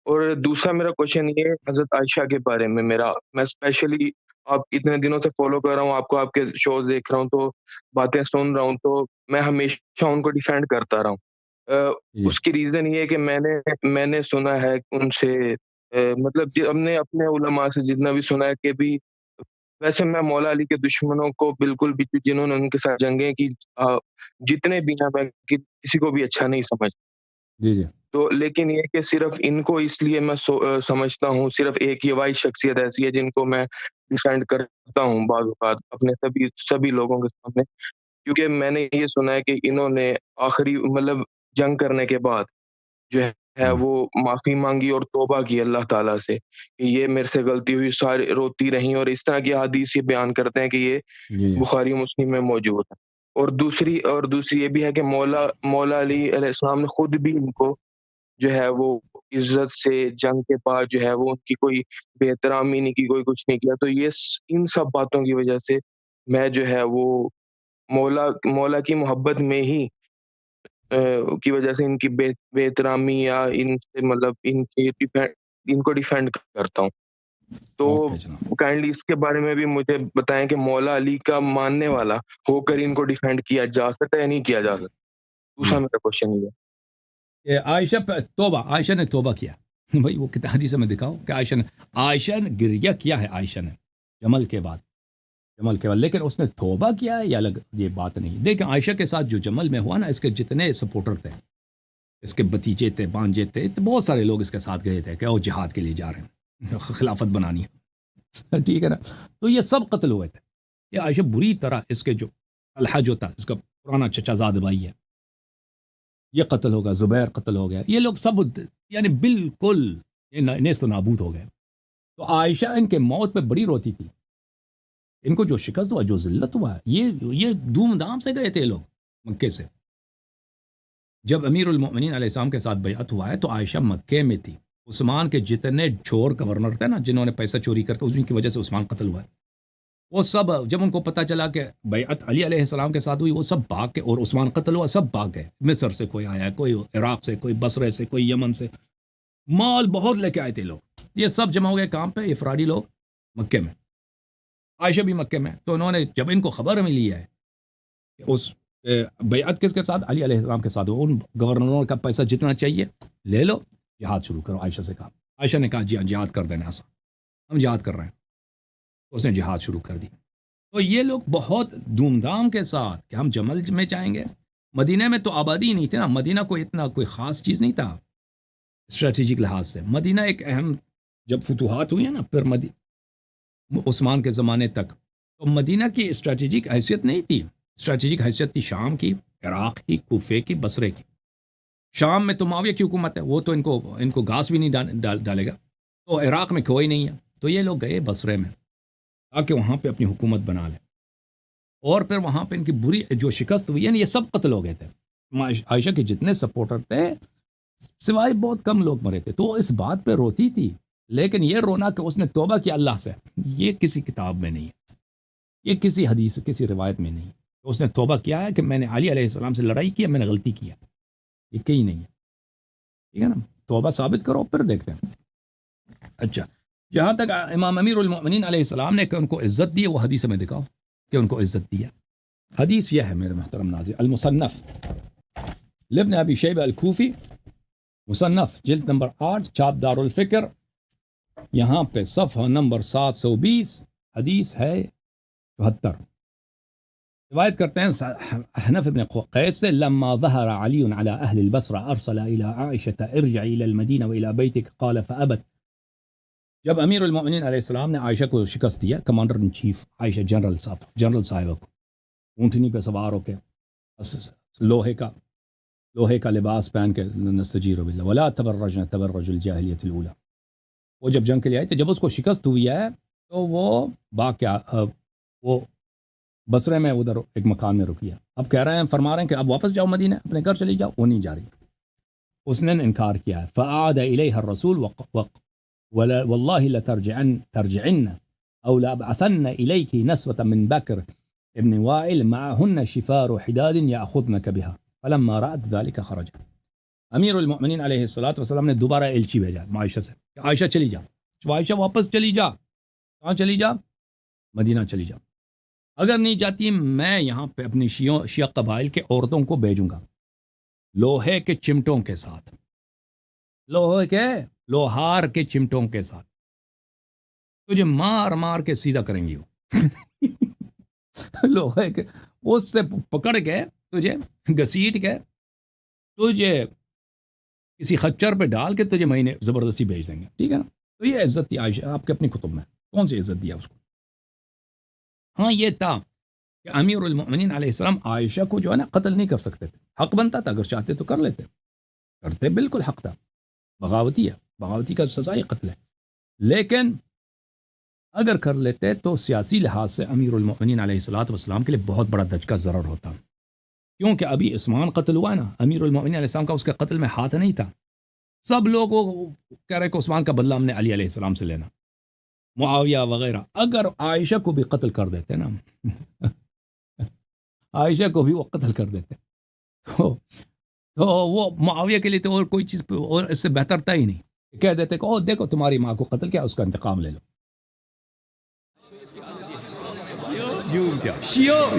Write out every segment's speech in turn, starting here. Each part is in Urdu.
اور دوسرا میرا کوشچن یہ ہے حضرت عائشہ کے بارے میں میں اسپیشلی آپ اتنے دنوں سے فالو کر رہا ہوں، آپ کو آپ کے شوز دیکھ رہا ہوں، تو باتیں سن رہا ہوں، تو میں ہمیشہ ان کو ڈیفینڈ کرتا رہا ہوں۔ جی اس کی ریزن یہ ہے کہ میں نے سنا ہے ان سے، مطلب ہم نے اپنے علماء سے جتنا بھی سنا ہے کہ بھی ویسے میں مولا علی کے دشمنوں کو بالکل بھی، جنہوں نے ان کے ساتھ جنگیں کی، جتنے بھی ہیں، میں کسی کو بھی اچھا نہیں سمجھ، جی جی تو لیکن یہ کہ صرف ان کو اس لیے میں سمجھتا ہوں، صرف ایک یہ واحد شخصیت ایسی ہے جن کو میں ڈیفینڈ کرتا ہوں بعض اوقات اپنے سبھی لوگوں کے سامنے، کیونکہ میں نے یہ سنا ہے کہ انہوں نے آخری مطلب جنگ کرنے کے بعد جو ہے ہاں، وہ معافی مانگی اور توبہ کی اللہ تعالیٰ سے کہ یہ میرے سے غلطی ہوئی، ساری روتی رہیں، اور اس طرح کی حدیث یہ بیان کرتے ہیں کہ یہ جی جی بخاری مسلم میں موجود ہے۔ اور دوسری یہ بھی ہے کہ مولا علی علیہ السلام نے خود بھی ان کو جو ہے وہ عزت سے جنگ کے بعد جو ہے وہ ان کی کوئی بے احترامی نہیں کی، کوئی کچھ نہیں کیا، تو ان سب باتوں کی وجہ سے میں جو ہے وہ مولا کی محبت میں ہی کی وجہ سے ان کی بے احترامی یا ان سے مطلب ان کو ڈیفینڈ کرتا ہوں۔ تو اوکے جناب. کائنڈلی اس کے بارے میں بھی مجھے بتائیں کہ مولا علی کا ماننے والا ہو کر ان کو ڈیفینڈ کیا جا سکتا ہے یا نہیں کیا جا سکتا؟ دوسرا جی میرا کوشچن یہ ہے۔ عائشہ عائشہ نے توبہ کیا. بھائی وہ کتنا حدیث میں دکھاؤ کہ عائشہ نے گریہ کیا ہے عائشہ نے جمل کے بعد، لیکن اس نے توبہ کیا ہے یا الگ یہ بات نہیں. دیکھیں عائشہ کے ساتھ جو جمل میں ہوا نا، اس کے جتنے سپورٹر تھے، اس کے بتیجے تھے، بانجے تھے، تو بہت سارے لوگ اس کے ساتھ گئے تھے کہ وہ جہاد کے لیے جا رہے ہیں، خلافت بنانی ہے. ٹھیک ہے نا. تو یہ سب قتل ہوئے تھے. یہ عائشہ بری طرح، اس کے جو طلحہ جو تھا، اس کا پرانا چچا زاد بھائی ہے، یہ قتل ہو گیا، زبیر قتل ہو گیا، یہ لوگ سب یعنی بالکل نیست و نابود ہو گئے. تو عائشہ ان کے موت پہ بڑی روتی تھی. ان کو جو شکست ہوا، جو ذلت ہوا، یہ دھوم دھام سے گئے تھے یہ لوگ مکے سے. جب امیر المؤمنین علیہ السلام کے ساتھ بیعت ہوا ہے تو عائشہ مکے میں تھی. عثمان کے جتنے چور گورنر تھے نا، جنہوں نے پیسہ چوری کر کے، اس کی وجہ سے عثمان قتل ہوا ہے، وہ سب جب ان کو پتہ چلا کہ بیعت علی علیہ السلام کے ساتھ ہوئی، وہ سب بھاگ کے، اور عثمان قتل ہوا، سب بھاگ گئے. مصر سے کوئی آیا ہے، کوئی عراق سے، کوئی بصرے سے، کوئی یمن سے، مال بہت لے کے آئے تھے لوگ. یہ سب جمع ہو گئے کام پہ، افرادی لوگ مکے میں. عائشہ بھی مکے میں. تو انہوں نے جب ان کو خبر ملی ہے کہ اس بیعت کس کے ساتھ، علی علیہ السلام کے ساتھ ہو، ان گورنروں کا پیسہ جتنا چاہیے لے لو، جہاد شروع کرو. عائشہ سے کہا. عائشہ نے کہا جی ہاں جہاد کر دینا، ایسا ہم جہاد کر رہے ہیں. اس نے جہاد شروع کر دی. تو یہ لوگ بہت دھوم دھام کے ساتھ کہ ہم جمل میں جائیں گے. مدینہ میں تو آبادی ہی نہیں تھی نا، مدینہ کوئی اتنا کوئی خاص چیز نہیں تھا اسٹریٹجک لحاظ سے. مدینہ ایک اہم، جب فتوحات ہوئی ہیں نا پھر عثمان کے زمانے تک، تو مدینہ کی اسٹریٹجک حیثیت نہیں تھی. اسٹریٹجک حیثیت تھی شام کی، عراق کی، کوفے کی، بصرے کی. شام میں تو معاویہ کی حکومت ہے، وہ تو ان کو گاس بھی نہیں ڈالے گا. تو عراق میں کوئی نہیں ہے، تو یہ لوگ گئے بصرے میں تاکہ وہاں پہ اپنی حکومت بنا لیں. اور پھر وہاں پہ ان کی بری جو شکست ہوئی، یعنی یہ سب قتل ہو گئے تھے. عائشہ کے جتنے سپورٹر تھے سوائے بہت کم لوگ مرے تھے. تو وہ اس بات پہ روتی تھی، لیکن یہ رونا کہ اس نے توبہ کیا اللہ سے، یہ کسی کتاب میں نہیں ہے، یہ کسی حدیث، کسی روایت میں نہیں. اس نے توبہ کیا ہے کہ میں نے علی علیہ السلام سے لڑائی کیا، میں نے غلطی کیا، یہ کہیں نہیں ہے. ٹھیک ہے نا. توبہ ثابت کرو پھر دیکھتے ہیں. اچھا، جہاں تک امام امیر المؤمنین علیہ السلام نے کہ ان کو عزت دی ہے، وہ حدیث میں دکھاؤ کہ ان کو عزت دی ہے. حدیث یہ ہے میرے محترم ناظرین، المصنف لابن ابی شیبہ الکوفی، مصنف جلد نمبر 8، چھاپ دار الفکر، یہاں پہ صفحہ نمبر 720، حدیث ہے 74. روایت کرتے ہیں حنف بن قیس سے، لما ظهر علی على اہل البصرہ ارسل الى عائشة ارجعی الى المدینہ والى بیتک قال فابت. جب امیر المؤمنین علیہ السلام نے عائشہ کو شکست دیا، commander in chief Ayesha, general صاحبہ کو، اونٹنی پہ سوار ہو کے، لوہے کا لباس پہن کے، نستجیر باللہ ولا تبرجن تبرج الجاہلیۃ الاولی. وہ جب جنگ کے لیے آئے تھے، جب اس کو شکست ہوئی ہے تو وہ بصرے میں ادھر ایک مکان میں رکی ہے. اب کہہ رہے ہیں، فرما رہے ہیں کہ اب واپس جاؤ مدینہ، اپنے گھر چلی جاؤ. وہ نہیں جا رہی، اس نے انکار کیا ہے. فعاد الیہ الرسول واللہ لترجعن او لابعثن الیک نسوة من بکر ابن وائل معهن شفار حداد یاخذنک بها فلما رأت ذلك خرج. امیر المؤمنین علیہ الصلوۃ والسلام نے دوبارہ ایلچی بھیجا عائشہ سے کہ عائشہ چلی جا، عائشہ واپس چلی جا، کہاں چلی جا؟ مدینہ چلی جا، اگر نہیں جاتی میں یہاں پہ اپنی شیعہ قبائل کے عورتوں کو بھیجوں گا لوہے کے چمٹوں کے ساتھ، لوہار کے چمٹوں کے ساتھ، تجھے مار مار کے سیدھا کریں گی وہ لوہے کے، اس سے پکڑ کے تجھے گھسیٹ کے تجھے کسی خچر پہ ڈال کے تجھے مہینے زبردستی بھیج دیں گے، ٹھیک ہے نا؟ تو یہ عزت تھی عائشہ آپ کے اپنی کتب میں، کون سی عزت دیا اس کو؟ ہاں یہ تھا کہ امیر المؤمنین علیہ السلام عائشہ کو جو ہے نا قتل نہیں کر سکتے تھے، حق بنتا تھا، اگر چاہتے تو کر لیتے، کرتے بالکل حق تھا، بغاوتی ہے، بغاوتی کا سزا ہی قتل ہے، لیکن اگر کر لیتے تو سیاسی لحاظ سے امیر المؤمنین علیہ الصلوۃ والسلام کے لیے بہت بڑا دھچکا ضرر ہوتا، کیونکہ ابھی عثمان قتل ہوا ہے نا، امیر المؤمنین علیہ السلام کا اس کے قتل میں ہاتھ نہیں تھا، سب لوگ کہہ رہے کہ عثمان کا بدلہ ہم نے علی علیہ السلام سے لینا، معاویہ وغیرہ، اگر عائشہ کو بھی قتل کر دیتے نا عائشہ کو بھی وہ قتل کر دیتے تو وہ معاویہ کے لیے تو اور کوئی چیز اور اس سے بہتر تھا ہی نہیں، کہہ دیتے کہ دیکھو تمہاری ماں کو قتل کیا، اس کا انتقام لے لو،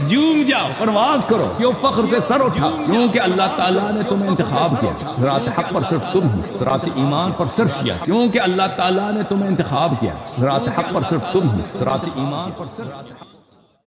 جوم جاؤ پرواز کرو، کیوں فخر سے سر اٹھا، کیونکہ اللہ تعالیٰ نے تمہیں انتخاب کیا، صراط حق پر صرف تم ہو، صراط ایمان پر صرف کیا، کیونکہ اللہ تعالیٰ نے تمہیں انتخاب کیا، صراط حق پر صرف تم ہو، صراط ایمان پر صرف